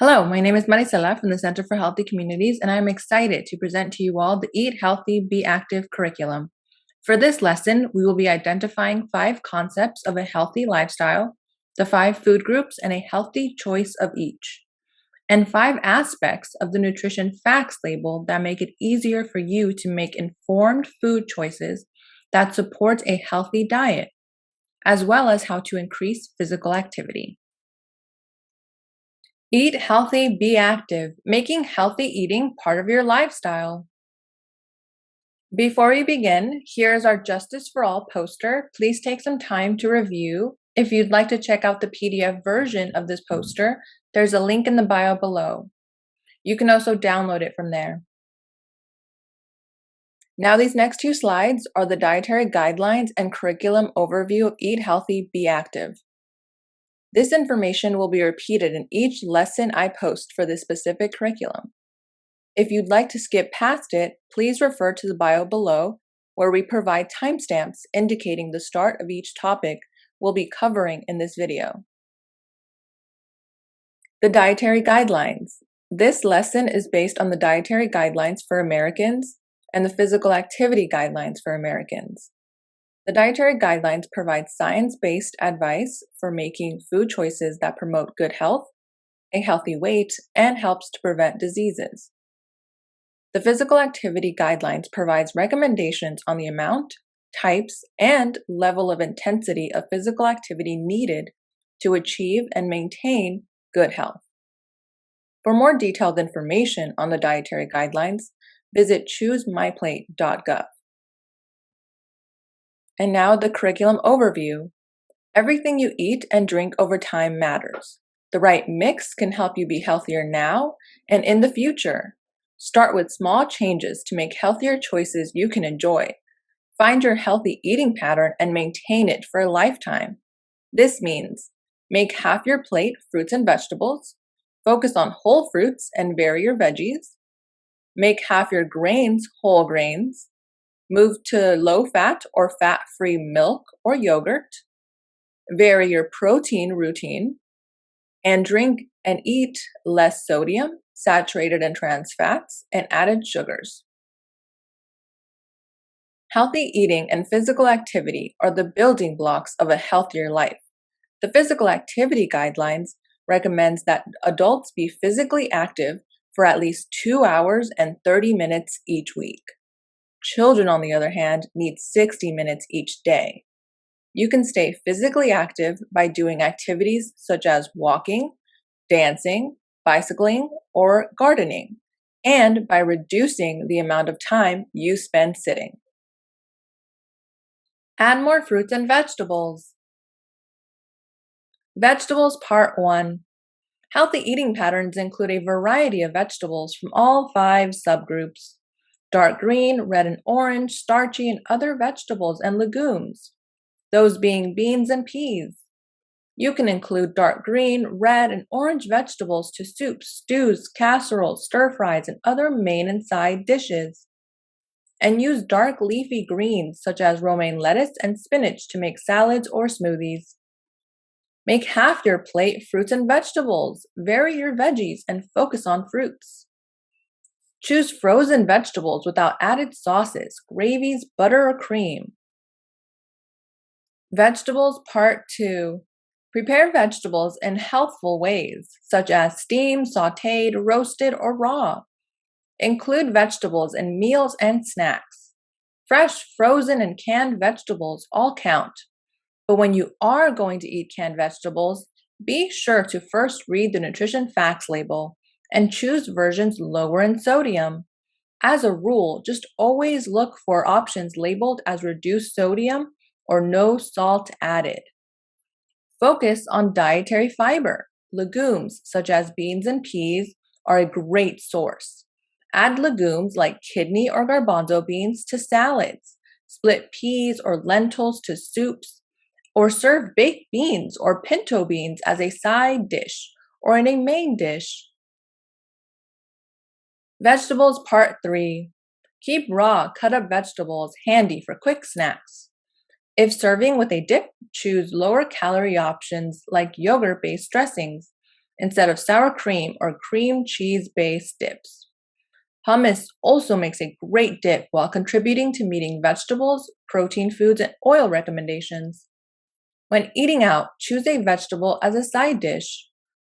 Hello, my name is Marisela from the Center for Healthy Communities, and I'm excited to present to you all the Eat Healthy, Be Active curriculum. For this lesson, we will be identifying 5 concepts of a healthy lifestyle, the 5 food groups, and a healthy choice of each, and 5 aspects of the nutrition facts label that make it easier for you to make informed food choices that support a healthy diet, as well as how to increase physical activity. Eat healthy, be active, making healthy eating part of your lifestyle. Before we begin, here's our Justice for All poster. Please take some time to review. If you'd like to check out the PDF version of this poster, there's a link in the bio below. You can also download it from there. Now, these next 2 slides are the dietary guidelines and curriculum overview of Eat Healthy, Be Active. This information will be repeated in each lesson I post for this specific curriculum. If you'd like to skip past it, please refer to the bio below, where we provide timestamps indicating the start of each topic we'll be covering in this video. The dietary guidelines. This lesson is based on the dietary guidelines for Americans and the physical activity guidelines for Americans. The dietary guidelines provide science-based advice for making food choices that promote good health, a healthy weight, and helps to prevent diseases. The physical activity guidelines provides recommendations on the amount, types, and level of intensity of physical activity needed to achieve and maintain good health. For more detailed information on the dietary guidelines, visit choosemyplate.gov. And now the curriculum overview. Everything you eat and drink over time matters. The right mix can help you be healthier now and in the future. Start with small changes to make healthier choices you can enjoy. Find your healthy eating pattern and maintain it for a lifetime. This means make half your plate fruits and vegetables, focus on whole fruits and vary your veggies, make half your grains whole grains, move to low-fat or fat-free milk or yogurt, vary your protein routine, and drink and eat less sodium, saturated and trans fats, and added sugars. Healthy eating and physical activity are the building blocks of a healthier life. The physical activity guidelines recommends that adults be physically active for at least 2 hours and 30 minutes each week. Children, on the other hand, need 60 minutes each day. You can stay physically active by doing activities such as walking, dancing, bicycling, or gardening, and by reducing the amount of time you spend sitting. Add more fruits and vegetables. Vegetables Part 1. Healthy eating patterns include a variety of vegetables from all 5 subgroups: dark green, red and orange, starchy, and other vegetables and legumes, those being beans and peas. You can include dark green, red, and orange vegetables to soups, stews, casseroles, stir-fries, and other main and side dishes. And use dark leafy greens such as romaine lettuce and spinach to make salads or smoothies. Make half your plate fruits and vegetables, vary your veggies, and focus on fruits. Choose frozen vegetables without added sauces, gravies, butter, or cream. Vegetables Part 2. Prepare vegetables in healthful ways, such as steamed, sautéed, roasted, or raw. Include vegetables in meals and snacks. Fresh, frozen, and canned vegetables all count. But when you are going to eat canned vegetables, be sure to first read the nutrition facts label and choose versions lower in sodium. As a rule, just always look for options labeled as reduced sodium or no salt added. Focus on dietary fiber. Legumes, such as beans and peas, are a great source. Add legumes like kidney or garbanzo beans to salads. Split peas or lentils to soups, or serve baked beans or pinto beans as a side dish or in a main dish. Vegetables Part 3. Keep raw, cut-up vegetables handy for quick snacks. If serving with a dip, choose lower calorie options like yogurt-based dressings. instead of sour cream or cream cheese based dips. Hummus also makes a great dip while contributing to meeting vegetables, protein foods, and oil recommendations. When eating out, choose a vegetable as a side dish.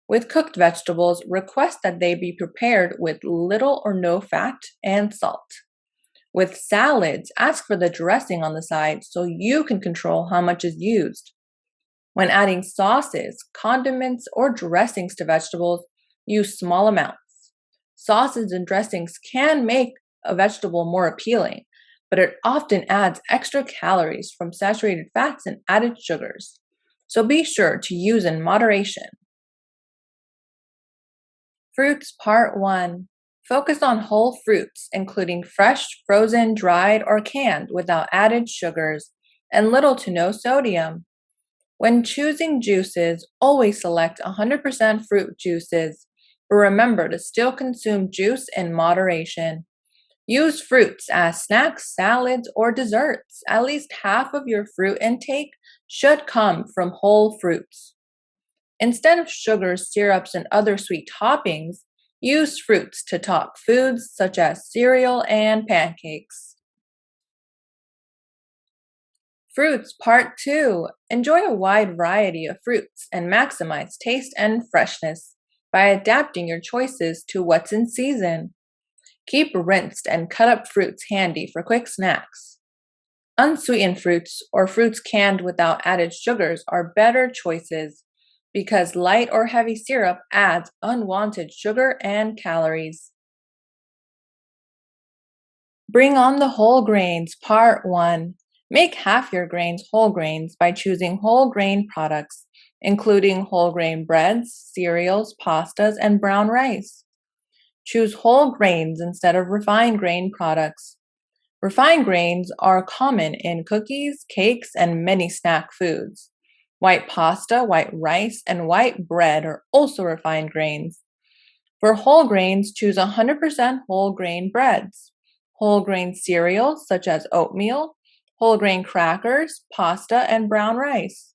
With cooked vegetables, request that they be prepared with little or no fat and salt. With salads, ask for the dressing on the side so you can control how much is used. When adding sauces, condiments, or dressings to vegetables, use small amounts. Sauces and dressings can make a vegetable more appealing, but it often adds extra calories from saturated fats and added sugars. So be sure to use in moderation. Fruits Part 1. Focus on whole fruits, including fresh, frozen, dried, or canned without added sugars and little to no sodium. When choosing juices, always select 100% fruit juices, but remember to still consume juice in moderation. Use fruits as snacks, salads, or desserts. At least half of your fruit intake should come from whole fruits. Instead of sugars, syrups, and other sweet toppings, use fruits to top foods such as cereal and pancakes. Fruits Part 2. Enjoy a wide variety of fruits and maximize taste and freshness by adapting your choices to what's in season. Keep rinsed and cut up fruits handy for quick snacks. Unsweetened fruits or fruits canned without added sugars are better choices because light or heavy syrup adds unwanted sugar and calories. Bring on the whole grains, Part 1. Make half your grains whole grains by choosing whole grain products, including whole grain breads, cereals, pastas, and brown rice. Choose whole grains instead of refined grain products. Refined grains are common in cookies, cakes, and many snack foods. White pasta, white rice, and white bread are also refined grains. For whole grains, choose 100% whole grain breads, whole grain cereals such as oatmeal, whole grain crackers, pasta, and brown rice.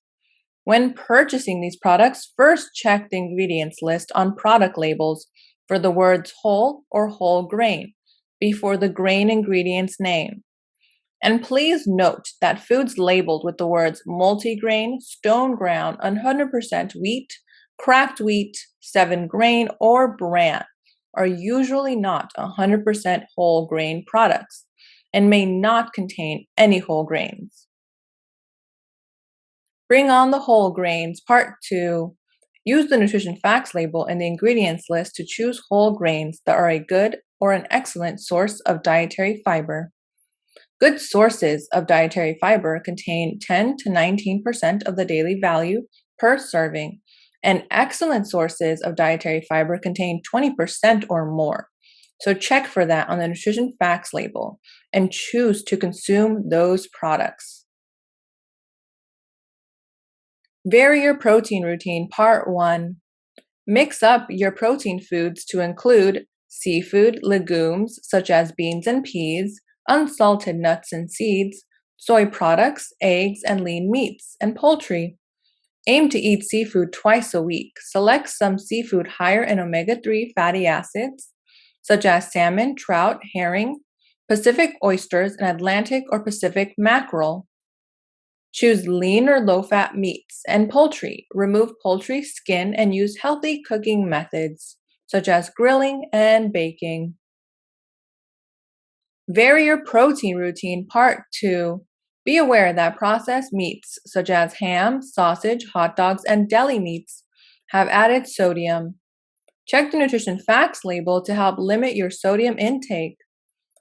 When purchasing these products, first check the ingredients list on product labels for the words whole or whole grain before the grain ingredients name. And please note that foods labeled with the words multigrain, stone ground, 100% wheat, cracked wheat, 7 grain, or bran are usually not 100% whole grain products and may not contain any whole grains. Bring on the whole grains, Part 2. Use the nutrition facts label in the ingredients list to choose whole grains that are a good or an excellent source of dietary fiber. Good sources of dietary fiber contain 10 to 19% of the daily value per serving, and excellent sources of dietary fiber contain 20% or more. So check for that on the nutrition facts label and choose to consume those products. Vary your protein routine, Part 1. Mix up your protein foods to include seafood, legumes such as beans and peas, unsalted nuts and seeds, soy products, eggs, and lean meats, and poultry. Aim to eat seafood twice a week. Select some seafood higher in omega-3 fatty acids, such as salmon, trout, herring, Pacific oysters, and Atlantic or Pacific mackerel. Choose lean or low-fat meats and poultry. Remove poultry skin and use healthy cooking methods, such as grilling and baking. Vary your protein routine, Part 2. Be aware that processed meats, such as ham, sausage, hot dogs, and deli meats, have added sodium. Check the nutrition facts label to help limit your sodium intake.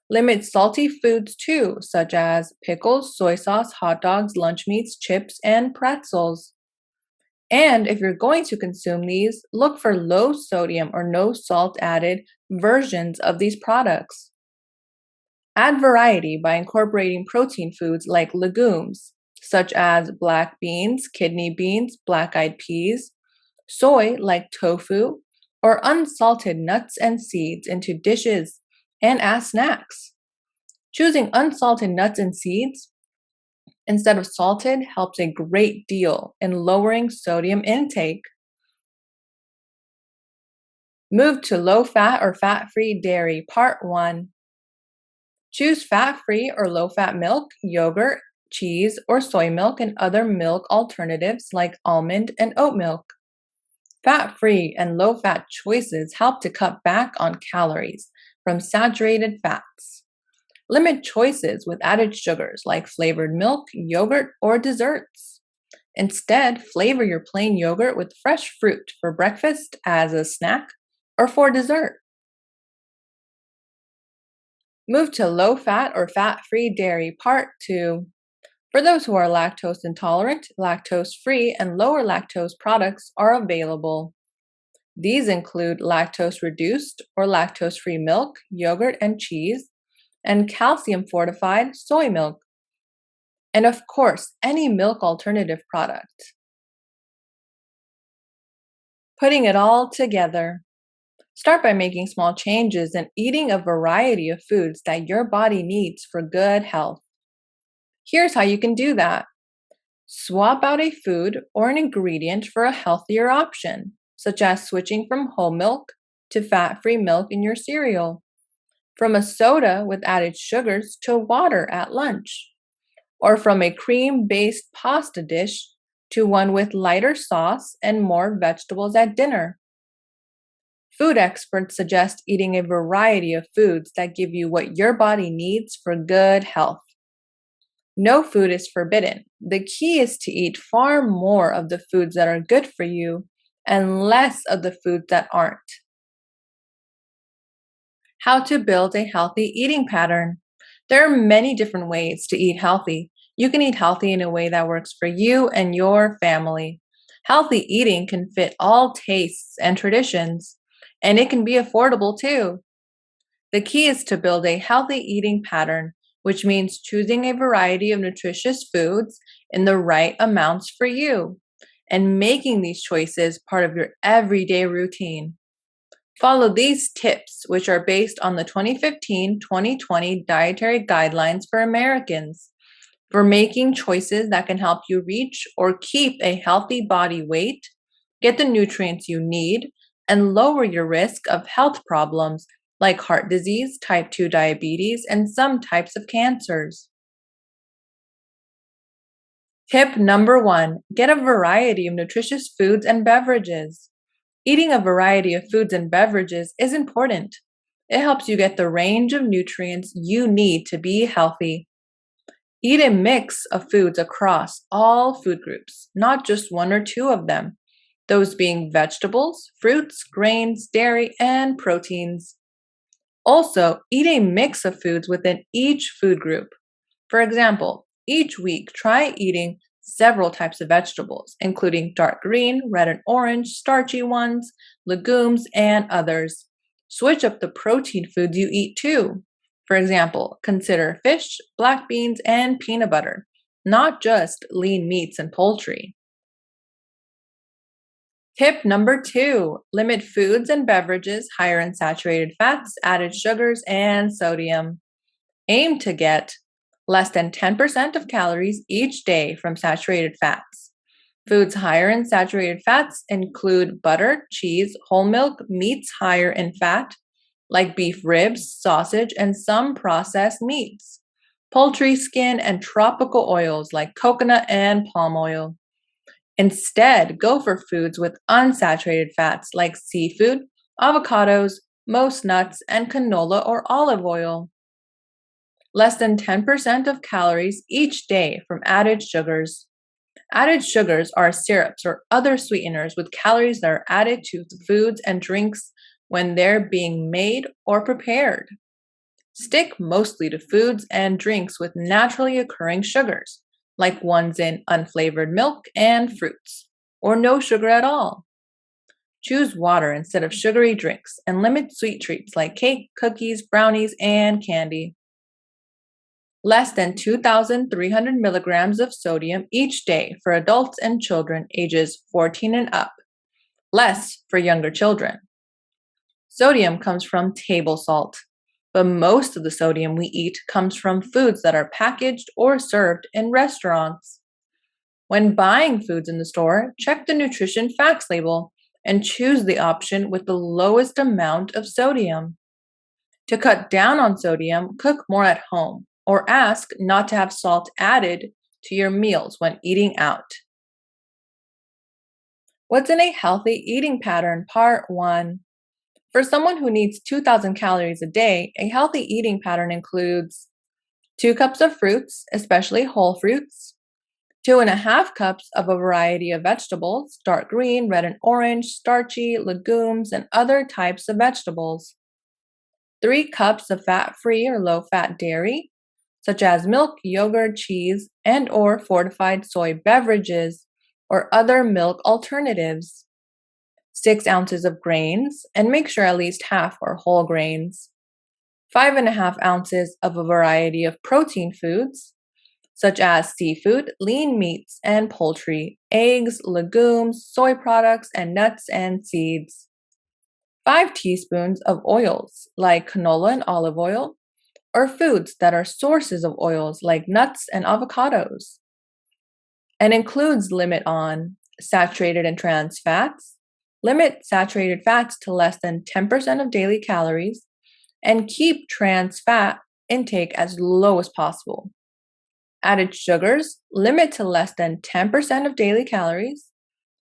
Limit salty foods too, such as pickles, soy sauce, hot dogs, lunch meats, chips, and pretzels. And if you're going to consume these, look for low sodium or no salt added versions of these products. Add variety by incorporating protein foods like legumes, such as black beans, kidney beans, black-eyed peas, soy like tofu, or unsalted nuts and seeds into dishes and as snacks. Choosing unsalted nuts and seeds instead of salted helps a great deal in lowering sodium intake. Move to low-fat or fat-free dairy, Part 1. Choose fat-free or low-fat milk, yogurt, cheese, or soy milk and other milk alternatives like almond and oat milk. Fat-free and low-fat choices help to cut back on calories from saturated fats. Limit choices with added sugars like flavored milk, yogurt, or desserts. Instead, flavor your plain yogurt with fresh fruit for breakfast, as a snack, or for dessert. Move to low-fat or fat-free dairy, Part 2. For those who are lactose intolerant, lactose-free and lower lactose products are available. These include lactose-reduced or lactose-free milk, yogurt, and cheese, and calcium-fortified soy milk, and of course, any milk alternative product. Putting it all together. Start by making small changes and eating a variety of foods that your body needs for good health. Here's how you can do that. Swap out a food or an ingredient for a healthier option, such as switching from whole milk to fat-free milk in your cereal, from a soda with added sugars to water at lunch, or from a cream-based pasta dish to one with lighter sauce and more vegetables at dinner. Food experts suggest eating a variety of foods that give you what your body needs for good health. No food is forbidden. The key is to eat far more of the foods that are good for you and less of the foods that aren't. How to build a healthy eating pattern. There are many different ways to eat healthy. You can eat healthy in a way that works for you and your family. Healthy eating can fit all tastes and traditions, and it can be affordable too. The key is to build a healthy eating pattern, which means choosing a variety of nutritious foods in the right amounts for you, and making these choices part of your everyday routine. Follow these tips, which are based on the 2015-2020 Dietary Guidelines for Americans, for making choices that can help you reach or keep a healthy body weight, get the nutrients you need, and lower your risk of health problems like heart disease, type 2 diabetes, and some types of cancers. Tip number 1, get a variety of nutritious foods and beverages. Eating a variety of foods and beverages is important. It helps you get the range of nutrients you need to be healthy. Eat a mix of foods across all food groups, not just one or two of them, those being vegetables, fruits, grains, dairy, and proteins. Also, eat a mix of foods within each food group. For example, each week try eating several types of vegetables, including dark green, red and orange, starchy ones, legumes, and others. Switch up the protein foods you eat too. For example, consider fish, black beans, and peanut butter, not just lean meats and poultry. Tip number 2, limit foods and beverages higher in saturated fats, added sugars, and sodium. Aim to get less than 10% of calories each day from saturated fats. Foods higher in saturated fats include butter, cheese, whole milk, meats higher in fat, like beef ribs, sausage, and some processed meats, poultry skin, and tropical oils like coconut and palm oil. Instead, go for foods with unsaturated fats like seafood, avocados, most nuts, and canola or olive oil. Less than 10% of calories each day from added sugars. Added sugars are syrups or other sweeteners with calories that are added to the foods and drinks when they're being made or prepared. Stick mostly to foods and drinks with naturally occurring sugars, like ones in unflavored milk and fruits, or no sugar at all. Choose water instead of sugary drinks and limit sweet treats like cake, cookies, brownies, and candy. Less than 2,300 milligrams of sodium each day for adults and children ages 14 and up, less for younger children. Sodium comes from table salt, but most of the sodium we eat comes from foods that are packaged or served in restaurants. When buying foods in the store, check the nutrition facts label and choose the option with the lowest amount of sodium. To cut down on sodium, cook more at home or ask not to have salt added to your meals when eating out. What's in a healthy eating pattern? Part 1. For someone who needs 2,000 calories a day, a healthy eating pattern includes 2 cups of fruits, especially whole fruits, 2.5 cups of a variety of vegetables, dark green, red and orange, starchy, legumes, and other types of vegetables, 3 cups of fat-free or low-fat dairy, such as milk, yogurt, cheese, and or fortified soy beverages or other milk alternatives, 6 ounces of grains, and make sure at least half are whole grains, 5.5 ounces of a variety of protein foods, such as seafood, lean meats and poultry, eggs, legumes, soy products, and nuts and seeds, 5 teaspoons of oils like canola and olive oil, or foods that are sources of oils like nuts and avocados, and includes limit on saturated and trans fats, limit saturated fats to less than 10% of daily calories, and keep trans fat intake as low as possible. Added sugars, limit to less than 10% of daily calories.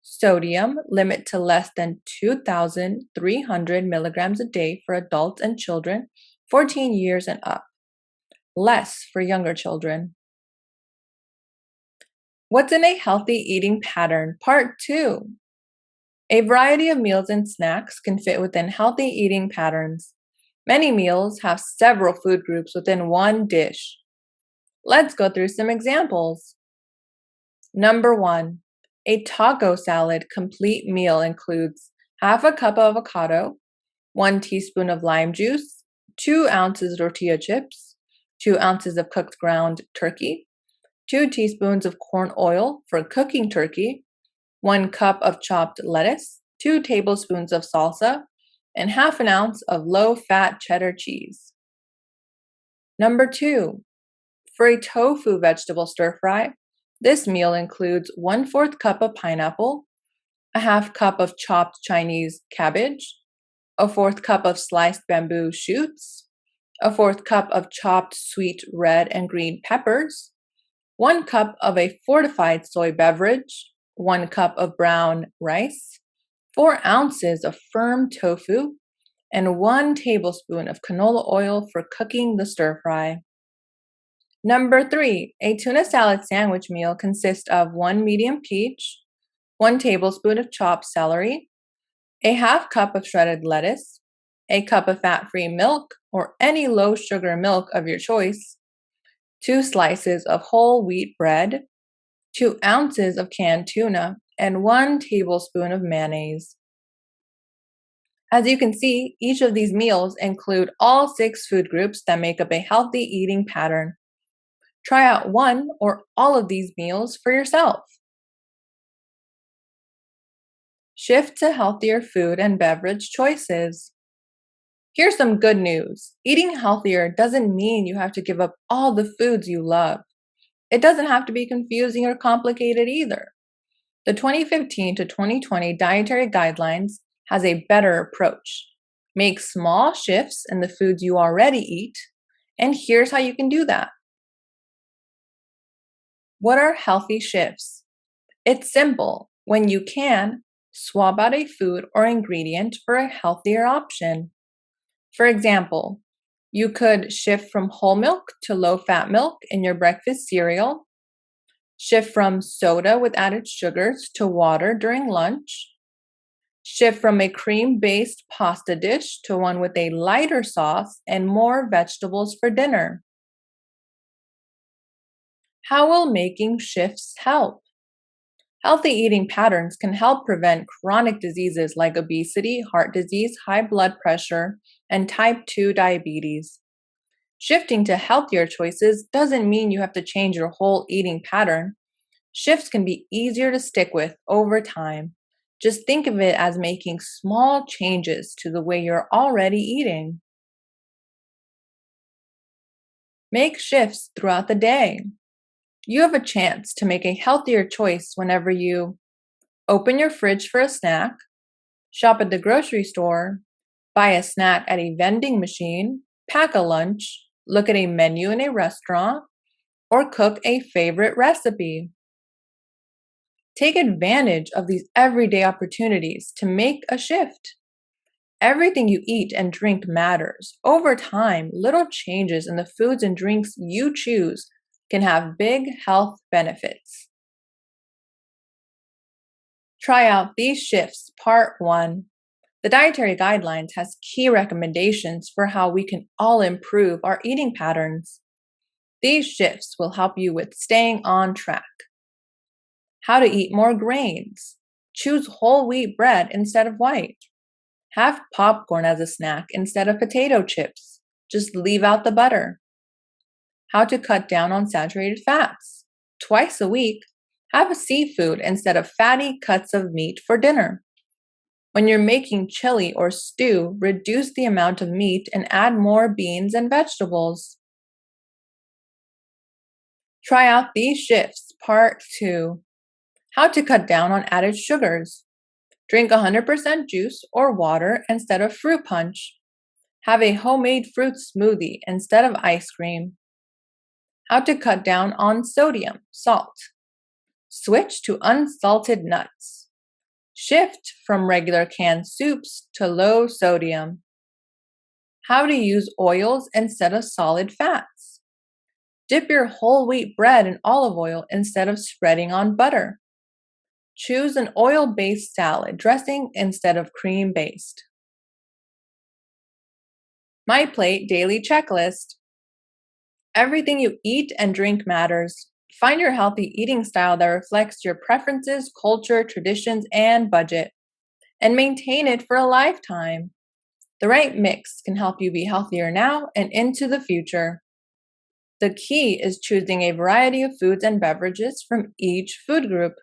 Sodium, limit to less than 2,300 milligrams a day for adults and children 14 years and up. Less for younger children. What's in a healthy eating pattern? Part 2. A variety of meals and snacks can fit within healthy eating patterns. Many meals have several food groups within one dish. Let's go through some examples. Number 1. A taco salad complete meal includes half a cup of avocado, 1 teaspoon of lime juice, 2 ounces tortilla chips, 2 ounces of cooked ground turkey, 2 teaspoons of corn oil for cooking turkey, 1 cup of chopped lettuce, 2 tablespoons of salsa, and half an ounce of low-fat cheddar cheese. Number 2. For a tofu vegetable stir-fry, this meal includes 1/4 cup of pineapple, a half cup of chopped Chinese cabbage, a 1/4 cup of sliced bamboo shoots, a 1/4 cup of chopped sweet red and green peppers, 1 cup of a fortified soy beverage, 1 cup of brown rice, 4 ounces of firm tofu, and 1 tablespoon of canola oil for cooking the stir-fry. Number 3, a tuna salad sandwich meal consists of 1 medium peach, 1 tablespoon of chopped celery, a half cup of shredded lettuce, a cup of fat-free milk or any low-sugar milk of your choice, 2 slices of whole wheat bread, 2 ounces of canned tuna, and 1 tablespoon of mayonnaise. As you can see, each of these meals include all 6 food groups that make up a healthy eating pattern. Try out one or all of these meals for yourself. Shift to healthier food and beverage choices. Here's some good news. Eating healthier doesn't mean you have to give up all the foods you love. It doesn't have to be confusing or complicated either. The 2015 to 2020 Dietary Guidelines has a better approach. Make small shifts in the foods you already eat, and here's how you can do that. What are healthy shifts? It's simple. When you can, swap out a food or ingredient for a healthier option. For example, you could shift from whole milk to low-fat milk in your breakfast cereal, shift from soda with added sugars to water during lunch, shift from a cream-based pasta dish to one with a lighter sauce and more vegetables for dinner. How will making shifts help? Healthy eating patterns can help prevent chronic diseases like obesity, heart disease, high blood pressure, and type 2 diabetes. Shifting to healthier choices doesn't mean you have to change your whole eating pattern. Shifts can be easier to stick with over time. Just think of it as making small changes to the way you're already eating. Make shifts throughout the day. You have a chance to make a healthier choice whenever you open your fridge for a snack, Shop at the grocery store, buy a snack at a vending machine, pack a lunch, look at a menu in a restaurant, or cook a favorite recipe. Take advantage of these everyday opportunities to make a shift. Everything you eat and drink matters. Over time, little changes in the foods and drinks you choose can have big health benefits. Try out these shifts, Part 1. The Dietary Guidelines has key recommendations for how we can all improve our eating patterns. These shifts will help you with staying on track. How to eat more grains. Choose whole wheat bread instead of white. Have popcorn as a snack instead of potato chips. Just leave out the butter. How to cut down on saturated fats. Twice a week, have a seafood instead of fatty cuts of meat for dinner. When you're making chili or stew, reduce the amount of meat and add more beans and vegetables. Try out these shifts, Part 2. How to cut down on added sugars. Drink 100% juice or water instead of fruit punch. Have a homemade fruit smoothie instead of ice cream. How to cut down on sodium, salt. Switch to unsalted nuts. Shift from regular canned soups to low sodium. How to use oils instead of solid fats. Dip your whole wheat bread in olive oil instead of spreading on butter. Choose an oil-based salad dressing instead of cream-based. MyPlate Daily Checklist. Everything you eat and drink matters. Find your healthy eating style that reflects your preferences, culture, traditions, and budget, and maintain it for a lifetime. The right mix can help you be healthier now and into the future. The key is choosing a variety of foods and beverages from each food group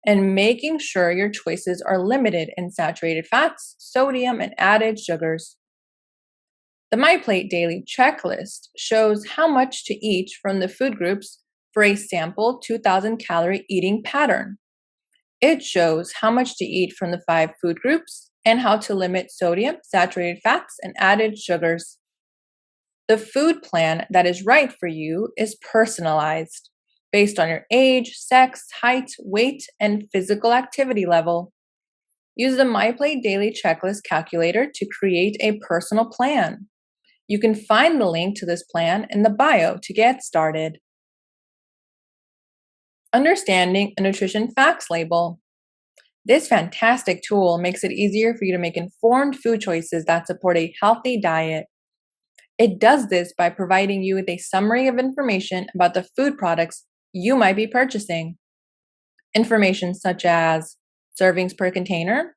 and making sure your choices are limited in saturated fats, sodium, and added sugars. The MyPlate Daily Checklist shows how much to eat from the food groups for a sample 2,000 calorie eating pattern. It shows how much to eat from the 5 food groups and how to limit sodium, saturated fats, and added sugars. The food plan that is right for you is personalized based on your age, sex, height, weight, and physical activity level. Use the MyPlate Daily Checklist calculator to create a personal plan. You can find the link to this plan in the bio to get started. Understanding a nutrition facts label. This fantastic tool makes it easier for you to make informed food choices that support a healthy diet. It does this by providing you with a summary of information about the food products you might be purchasing. Information such as servings per container.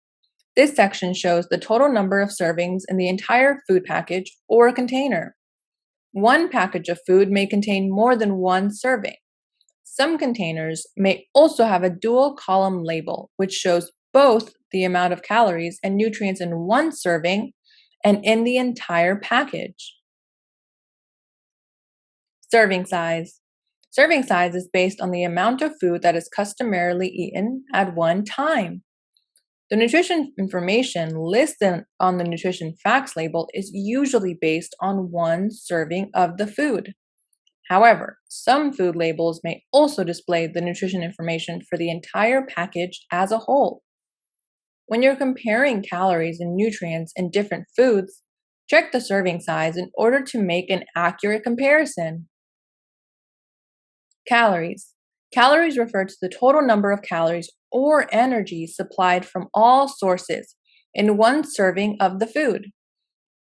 This section shows the total number of servings in the entire food package or container. One package of food may contain more than one serving. Some containers may also have a dual column label, which shows both the amount of calories and nutrients in one serving and in the entire package. Serving size. Serving size is based on the amount of food that is customarily eaten at one time. The nutrition information listed on the nutrition facts label is usually based on one serving of the food. However, some food labels may also display the nutrition information for the entire package as a whole. When you're comparing calories and nutrients in different foods, check the serving size in order to make an accurate comparison. Calories. Calories refer to the total number of calories or energy supplied from all sources in one serving of the food.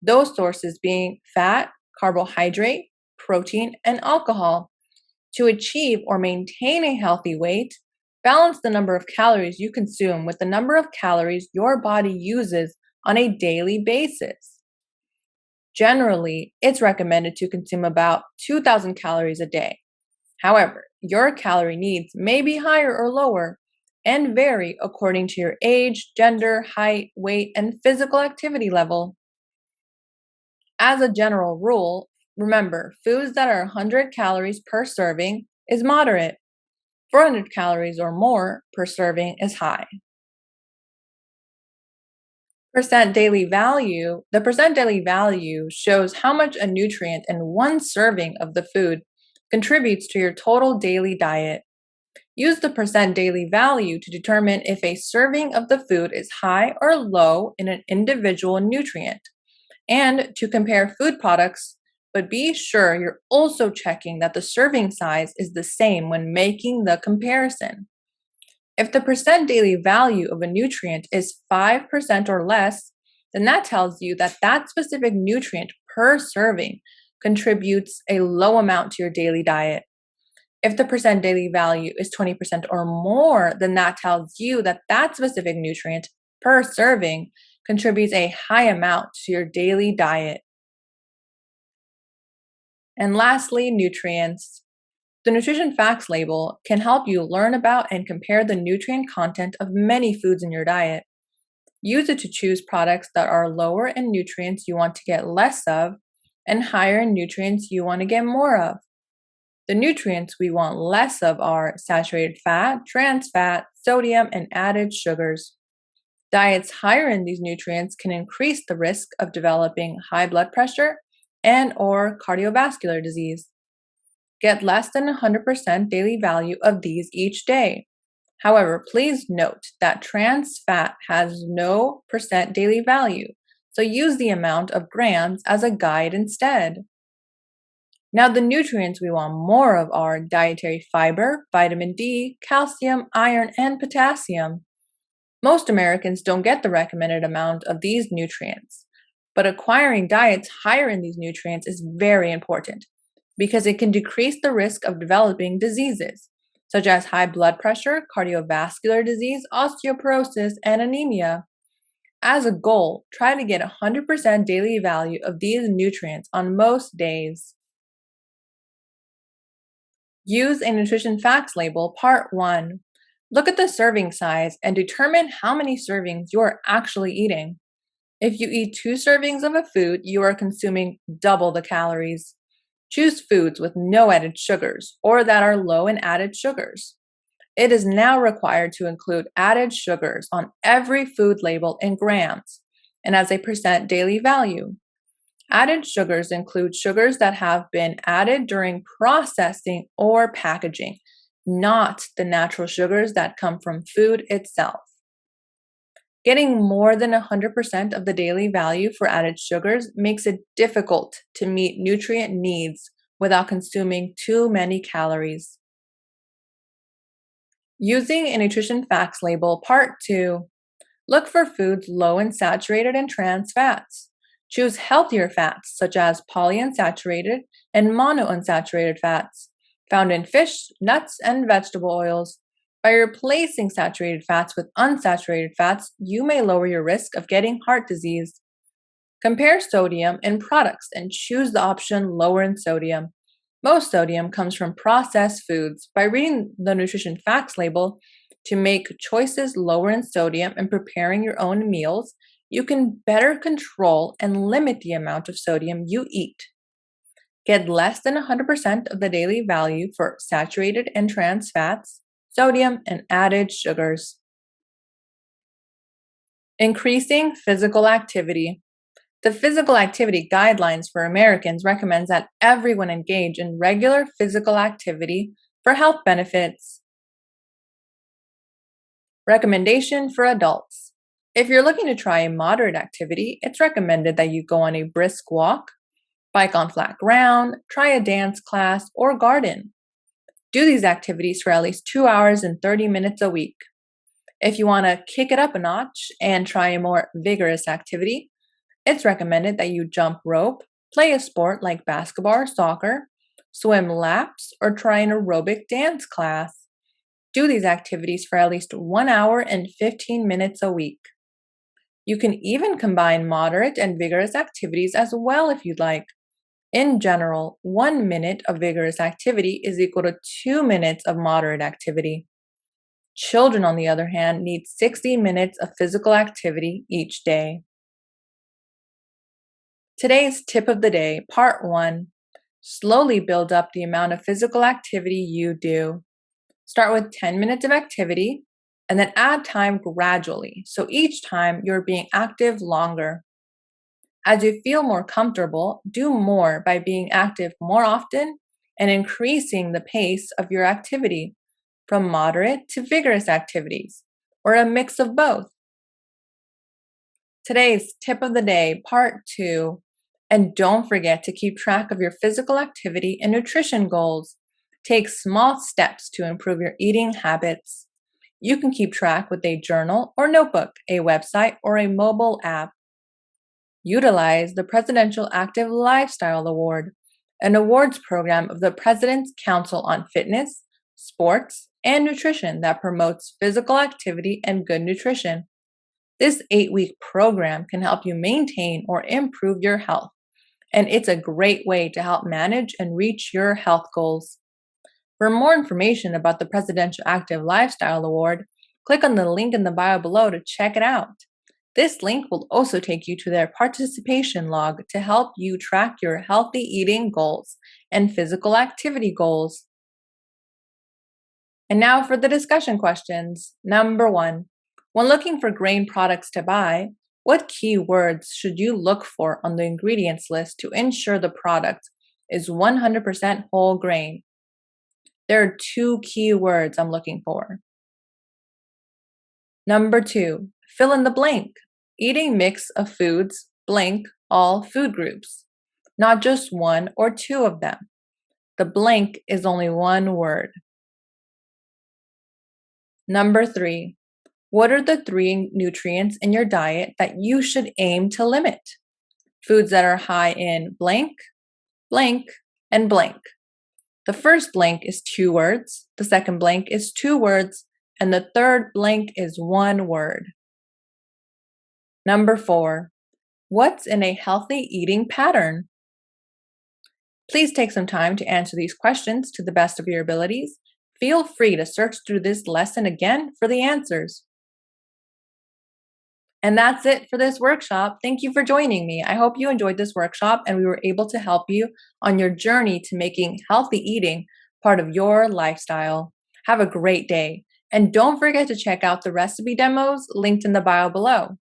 Those sources being fat, carbohydrate, protein, and alcohol. To achieve or maintain a healthy weight, balance the number of calories you consume with the number of calories your body uses on a daily basis. Generally, it's recommended to consume about 2,000 calories a day. However, your calorie needs may be higher or lower and vary according to your age, gender, height, weight, and physical activity level. As a general rule, remember, foods that are 100 calories per serving is moderate. 400 calories or more per serving is high. The percent daily value shows how much a nutrient in one serving of the food contributes to your total daily diet. Use the percent daily value to determine if a serving of the food is high or low in an individual nutrient, and to compare food products, but be sure you're also checking that the serving size is the same when making the comparison. If the percent daily value of a nutrient is 5% or less, then that tells you that that specific nutrient per serving contributes a low amount to your daily diet. If the percent daily value is 20% or more, then that tells you that that specific nutrient per serving contributes a high amount to your daily diet. And lastly, nutrients. The nutrition facts label can help you learn about and compare the nutrient content of many foods in your diet. Use it to choose products that are lower in nutrients you want to get less of and higher in nutrients you want to get more of. The nutrients we want less of are saturated fat, trans fat, sodium, and added sugars. Diets higher in these nutrients can increase the risk of developing high blood pressure and or cardiovascular disease. Get less than 100% daily value of these each day. However, please note that trans fat has no percent daily value, so use the amount of grams as a guide instead. Now, the nutrients we want more of are dietary fiber, vitamin D, calcium, iron, and potassium. Most Americans don't get the recommended amount of these nutrients, but acquiring diets higher in these nutrients is very important because it can decrease the risk of developing diseases such as high blood pressure, cardiovascular disease, osteoporosis, and anemia. As a goal, try to get 100% daily value of these nutrients on most days. Use a nutrition facts label, part 1. Look at the serving size and determine how many servings you are actually eating. If you eat 2 servings of a food, you are consuming double the calories. Choose foods with no added sugars or that are low in added sugars. It is now required to include added sugars on every food label in grams and as a percent daily value. Added sugars include sugars that have been added during processing or packaging, not the natural sugars that come from food itself. Getting more than 100% of the daily value for added sugars makes it difficult to meet nutrient needs without consuming too many calories. Using a nutrition facts label, part 2. Look for foods low in saturated and trans fats. Choose healthier fats such as polyunsaturated and monounsaturated fats found in fish, nuts, and vegetable oils. By replacing saturated fats with unsaturated fats, you may lower your risk of getting heart disease. Compare sodium in products and choose the option lower in sodium. Most sodium comes from processed foods. By reading the nutrition facts label to make choices lower in sodium and preparing your own meals, you can better control and limit the amount of sodium you eat. Get less than 100% of the daily value for saturated and trans fats, sodium, and added sugars. Increasing physical activity. The physical activity guidelines for Americans recommends that everyone engage in regular physical activity for health benefits. Recommendation for adults. If you're looking to try a moderate activity, it's recommended that you go on a brisk walk, bike on flat ground, try a dance class, or garden. Do these activities for at least 2 hours and 30 minutes a week. If you want to kick it up a notch and try a more vigorous activity, it's recommended that you jump rope, play a sport like basketball or soccer, swim laps, or try an aerobic dance class. Do these activities for at least 1 hour and 15 minutes a week. You can even combine moderate and vigorous activities as well if you'd like. In general, 1 minute of vigorous activity is equal to 2 minutes of moderate activity. Children, on the other hand, need 60 minutes of physical activity each day. Today's tip of the day, part 1. Slowly build up the amount of physical activity you do. Start with 10 minutes of activity, and then add time gradually. So each time you're being active longer. As you feel more comfortable, do more by being active more often and increasing the pace of your activity from moderate to vigorous activities, or a mix of both. Today's tip of the day, part 2. And don't forget to keep track of your physical activity and nutrition goals. Take small steps to improve your eating habits. You can keep track with a journal or notebook, a website, or a mobile app. Utilize the Presidential Active Lifestyle Award, an awards program of the President's Council on Fitness, Sports, and Nutrition that promotes physical activity and good nutrition. This 8-week program can help you maintain or improve your health, and it's a great way to help manage and reach your health goals. For more information about the Presidential Active Lifestyle Award, click on the link in the bio below to check it out. This link will also take you to their participation log to help you track your healthy eating goals and physical activity goals. And now for the discussion questions. Number 1. When looking for grain products to buy, what keywords should you look for on the ingredients list to ensure the product is 100% whole grain? There are 2 keywords I'm looking for. Number 2, fill in the blank. Eating mix of foods, blank, all food groups, not just 1 or 2 of them. The blank is only one word. Number 3, what are the 3 nutrients in your diet that you should aim to limit? Foods that are high in blank, blank, and blank. The first blank is 2 words, the second blank is 2 words, and the third blank is 1 word. Number 4, what's in a healthy eating pattern? Please take some time to answer these questions to the best of your abilities. Feel free to search through this lesson again for the answers. And that's it for this workshop. Thank you for joining me. I hope you enjoyed this workshop and we were able to help you on your journey to making healthy eating part of your lifestyle. Have a great day. And don't forget to check out the recipe demos linked in the bio below.